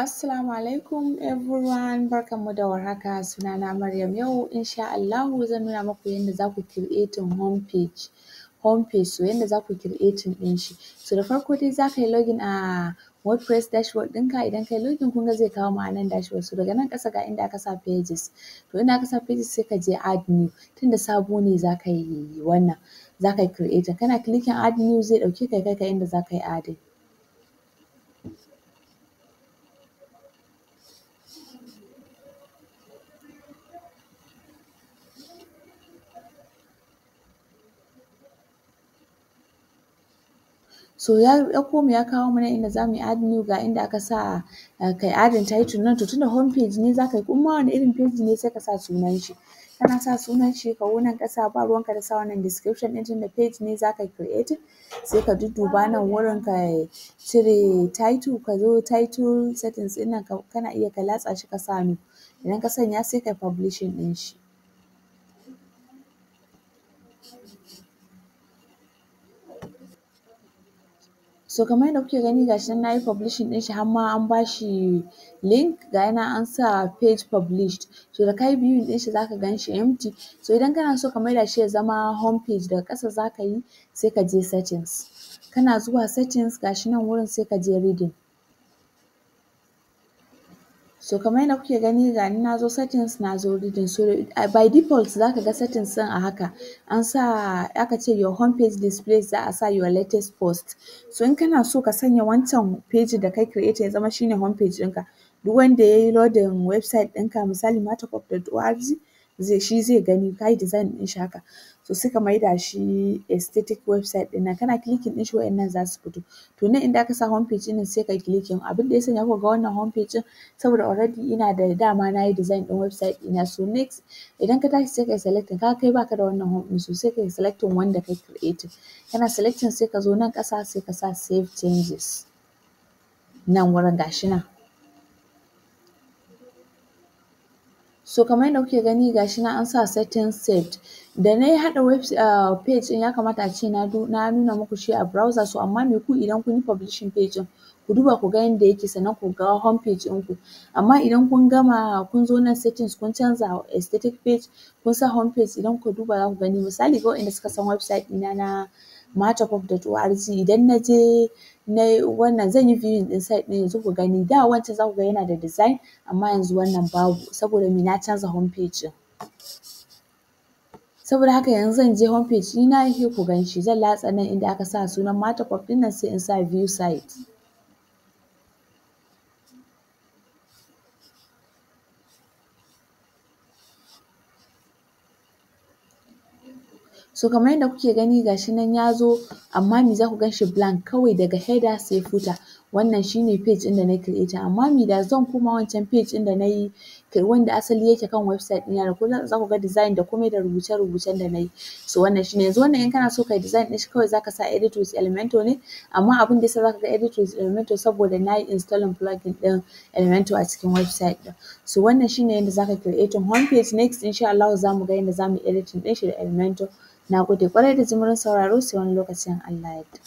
Assalamu alaikum everyone, barkanmu da warhaka, sunana Maryam. Yau insha Allahu zan nuna muku yadda za ku creating homepage so yadda za ku creating ɗin shi. So da farko dai za ka yi login a wordpress dashboard ɗinka, idan ka yi login kun ga zai kawo mu a nan dashboard. So daga nan ƙasa ga inda aka sa pages, to inda aka sa pages sai ka je add new, tunda sabo ne za ka yi wannan, za ka yi creating, kana clicking add new zai ɗauke ka ya kai ka inda za ka yi adding. So ya ɗauko mu ya kawo mu nan inda za mu yi add new, ga inda aka sa kai adding title nan, to tunda home page ne za ka yi, kuma wani irin page ne sai ka sa sunan shi. Kana sa sunan shi ka zo nan ƙasa, ba ruwanka da sa wannan description ɗin tunda page ne za ka yi creating, sai ka dudduba nan wurin ka cire title, ka zo title settings ɗin nan kana iya ka latsa shi ka sa new, idan ka sanya sai ka yi publishing ɗin shi. So kamar yadda kuke gani ga shi nan na yi publishing ɗin shi, har ma an ba shi link, ga shi nan an sa page published. So da ka yi viewing ɗin shi za ka gan shi empty. So idan kana so ka maida shi ya zama home page, daga ƙasa za ka yi sai ka je settings. Kana zuwa settings ga shi nan wurin sai ka je reading. So kamar yadda kuke gani ga ni na zo settings, na zo reading. So by default za ka ga settings ɗin a haka, an sa aka ce your home page displays, za a sa your latest post. So in kana so ka sanya wancan page da kai create ya zama shine home page ɗinka, duk wanda ya yi loading website ɗinka misali matapop.org shi zai gani ka yi design ɗin shi haka. So sai ka maida shi aesthetic website ɗin nan, kana clicking ɗin shi wa'innan za su fito. To nan inda aka sa home page ɗin nan sai ka yi clicking. Abin da ya sanya kuka ga wannan home page ɗin saboda already ina da dama na yi design ɗin website ɗina. So next idan ka tashi sai ka yi selecting, ka ga kai ba ka da wannan home ɗin, so sai ka yi selecting wanda ka yi creating. Kana selecting sai ka zo nan ƙasa sai ka sa save changes, nan wurin ga shi nan. So kamar yadda kuke gani ga shi nan an sa settings saved. Da na yi haɗa page ɗin ya kamata a ce na nuna muku shi a browser, so amma me ku idan kun yi publishing page ɗin ku duba ku ga yanda yake sannan ku ga home page ɗinku. Amma idan kun gama kun zo nan settings kun canza aesthetic page kun sa home page, idan kuka duba za ku gani, misali ga waɗanda suka san website ɗina na matapop.org, idan na je na yi wannan zan yi viewing ɗin site ɗin yanzu ku gani, da wancan za ku ga yana da design amma yanzu wannan babu, saboda me na canza home page ɗin. Saboda haka yanzu zan je home page ɗina sai ku gan shi, zan latsa nan inda aka sa sunan matapop ɗin nan sai in sa view site. So kamar yadda kuke gani ga shi nan ya zo, amma me za ku gan shi blank kawai daga header sai footer. Wannan shine page ɗin da na creating, amma me da zan koma wancan page ɗin da na yi wanda asali yake kan website ɗina, da za ku ga design da komai da rubuce-rubucen da na yi. So wannan shine, yanzu wannan in kana so ka yi design ɗin shi kawai za ka sa edit with Elementor ne, amma abin da ya sa za ka ga edit with Elementor saboda na yi installing plugin ɗin Elementor a cikin website ɗin. So wannan shine yadda za ka creating home page. Next insha Allahu za mu ga yadda za mu yi editing ɗin shi da Elementor. Na gode ƙwarai da jimirin sauraro, sai wani lokacin Allah ya yarda.